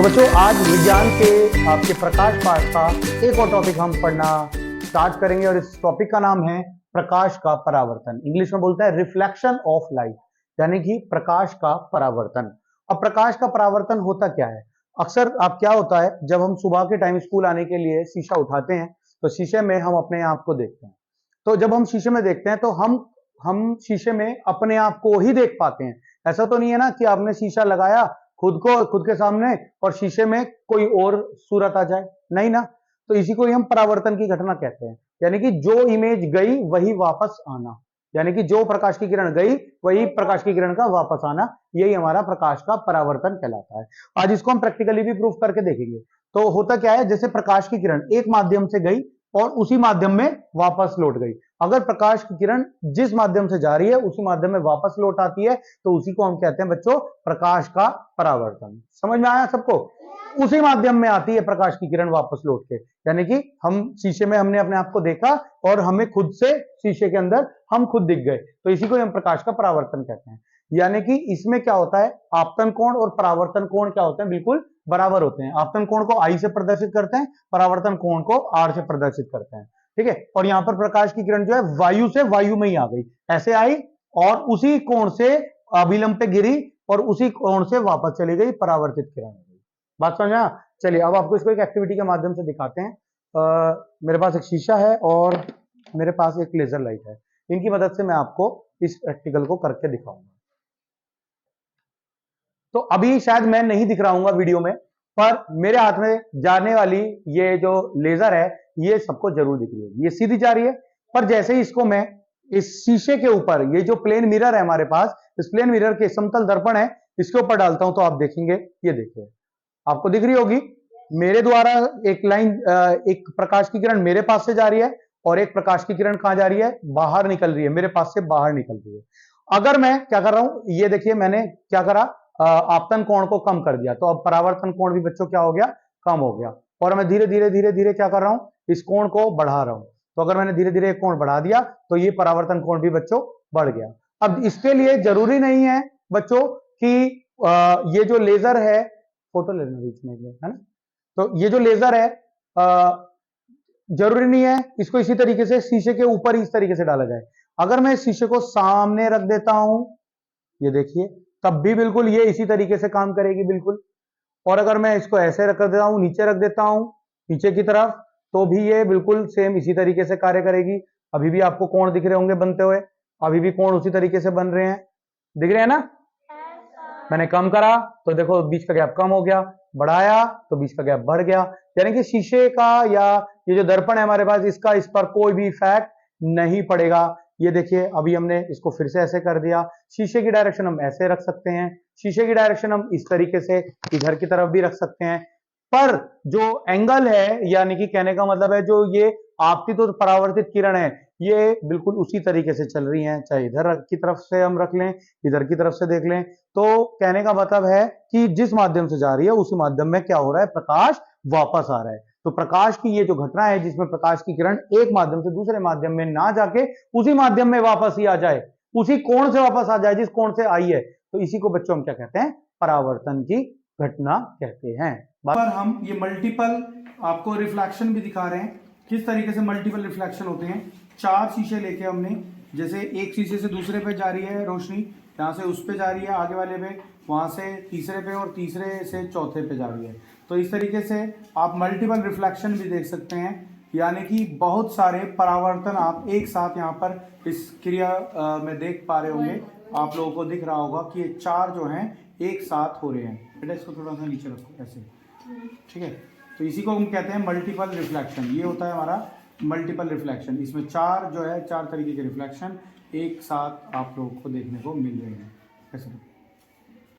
बच्चों आज विज्ञान के आपके प्रकाश पाठ का एक और टॉपिक हम पढ़ना स्टार्ट करेंगे और इस टॉपिक का नाम है प्रकाश का परावर्तन। इंग्लिश में बोलते हैं रिफ्लेक्शन ऑफ लाइट, यानी कि प्रकाश का परावर्तन। अब प्रकाश का परावर्तन होता क्या है? अक्सर आप क्या होता है, जब हम सुबह के टाइम स्कूल आने के लिए शीशा उठाते हैं तो शीशे में हम अपने आप को देखते हैं। तो जब हम शीशे में देखते हैं तो हम शीशे में अपने आप को ही देख पाते हैं। ऐसा तो नहीं है ना कि आपने शीशा लगाया खुद के सामने और शीशे में कोई और सूरत आ जाए, नहीं ना। तो इसी को ही हम परावर्तन की घटना कहते हैं, यानी कि जो इमेज गई वही वापस आना, यानी कि जो प्रकाश की किरण गई वही प्रकाश की किरण का वापस आना, यही हमारा प्रकाश का परावर्तन कहलाता है। आज इसको हम प्रैक्टिकली भी प्रूफ करके देखेंगे। तो होता क्या है, जैसे प्रकाश की किरण एक माध्यम से गई और उसी माध्यम में वापस लौट गई। अगर प्रकाश की किरण जिस माध्यम से जा रही है उसी माध्यम में वापस लौट आती है तो उसी को हम कहते हैं बच्चों प्रकाश का परावर्तन। समझ में आया सबको? उसी माध्यम में आती है प्रकाश की किरण वापस लौट के, यानी कि हम शीशे में हमने अपने आप को देखा और हमें खुद से शीशे के अंदर हम खुद दिख गए, तो इसी को हम प्रकाश का परावर्तन कहते हैं। यानी कि इसमें क्या होता है, आपतन कोण और परावर्तन कोण क्या होते हैं, बिल्कुल बराबर होते हैं। आपतन कोण को आई से प्रदर्शित करते हैं, परावर्तन कोण को आर से प्रदर्शित करते हैं, ठीक है। और यहां पर प्रकाश की किरण जो है वायु से वायु में ही आ गई, ऐसे आई और उसी कोण से अभिलंब पे गिरी और उसी कोण से वापस चली गई, परावर्तित किरण हो गई। बात समझा? चलिए अब आपको इसको एक एक्टिविटी के माध्यम से दिखाते हैं। मेरे पास एक शीशा है और मेरे पास एक लेजर लाइट है, इनकी मदद से मैं आपको इस प्रैक्टिकल को करके दिखाऊंगा। तो अभी शायद मैं नहीं दिख रहा हूँ वीडियो में, पर मेरे हाथ में जाने वाली ये जो लेजर है ये सबको जरूर दिख रही है, ये सीधी जा रही है। पर जैसे ही इसको मैं इस शीशे के ऊपर, ये जो प्लेन मिरर है हमारे पास, इस प्लेन मिरर के समतल दर्पण है, इसके ऊपर डालता हूं तो आप देखेंगे, ये देखिए आपको दिख रही होगी मेरे द्वारा एक लाइन, एक प्रकाश की किरण मेरे पास से जा रही है और एक प्रकाश की किरण कहां जा रही है, बाहर निकल रही है, मेरे पास से बाहर निकल रही है। अगर मैं क्या कर रहा हूं, ये देखिए मैंने क्या करा, आपतन कोण को कम कर दिया, तो अब परावर्तन कोण भी बच्चों क्या हो गया, कम हो गया। और मैं धीरे धीरे धीरे धीरे क्या कर रहा हूं, इस कोण को बढ़ा रहा हूं। तो अगर मैंने धीरे धीरे कोण बढ़ा दिया तो ये परावर्तन कोण भी बच्चों बढ़ गया। अब इसके लिए जरूरी नहीं है बच्चों कि ये जो लेजर है, फोटो लेना बीच में है ना, तो ये जो लेजर है जरूरी नहीं है इसको इसी तरीके से शीशे के ऊपर ही इस तरीके से डाला जाए। अगर मैं शीशे को सामने रख देता हूं, ये देखिए, तब भी बिल्कुल ये इसी तरीके से काम करेगी बिल्कुल। और अगर मैं इसको ऐसे रख देता हूं, नीचे रख देता हूं नीचे की तरफ, तो भी ये बिल्कुल सेम इसी तरीके से कार्य करेगी। अभी भी आपको कोण दिख रहे होंगे बनते हुए, अभी भी कोण उसी तरीके से बन रहे हैं, दिख रहे हैं ना। मैंने कम करा तो देखो बीच का गैप कम हो गया, बढ़ाया तो बीच का गैप बढ़ गया, यानी कि शीशे का या ये जो दर्पण है हमारे पास, इसका इस पर कोई भी इफेक्ट नहीं पड़ेगा। ये देखिए अभी हमने इसको फिर से ऐसे कर दिया। शीशे की डायरेक्शन हम ऐसे रख सकते हैं, शीशे की डायरेक्शन हम इस तरीके से इधर की तरफ भी रख सकते हैं, पर जो एंगल है, यानी कि कहने का मतलब है जो ये आपतित और परावर्तित किरण है ये बिल्कुल उसी तरीके से चल रही हैं, चाहे इधर की तरफ से हम रख लें इधर की तरफ से देख लें। तो कहने का मतलब है कि जिस माध्यम से जा रही है उसी माध्यम में क्या हो रहा है, प्रकाश वापस आ रहा है। तो प्रकाश की ये जो घटना है जिसमें प्रकाश की किरण एक माध्यम से दूसरे माध्यम में ना जाके उसी माध्यम में वापस ही आ जाए, उसी कोण से वापस आ जाए जिस कोण से आई है, तो इसी को बच्चों हम क्या कहते हैं, परावर्तन की घटना कहते हैं। पर हम ये मल्टीपल आपको रिफ्लेक्शन भी दिखा रहे हैं, किस तरीके से मल्टीपल रिफ्लेक्शन होते हैं। चार शीशे लेके हमने, जैसे एक शीशे से दूसरे पे जा रही है रोशनी, यहाँ से उस पे जा रही है आगे वाले पे, वहां से तीसरे पे और तीसरे से चौथे पे जा रही है। तो इस तरीके से आप मल्टीपल रिफ्लेक्शन भी देख सकते हैं, यानी कि बहुत सारे परावर्तन आप एक साथ यहाँ पर इस क्रिया में देख पा रहे होंगे। आप लोगों को दिख रहा होगा कि ये चार जो हैं एक साथ हो रहे हैं। बेटा इसको थोड़ा सा नीचे रखो ऐसे, ठीक है। तो इसी को हम कहते हैं मल्टीपल रिफ्लेक्शन। ये होता है हमारा मल्टीपल रिफ्लेक्शन, इसमें चार जो है चार तरीके के रिफ्लेक्शन एक साथ आप लोगों को देखने को मिल रहे हैं। ऐसे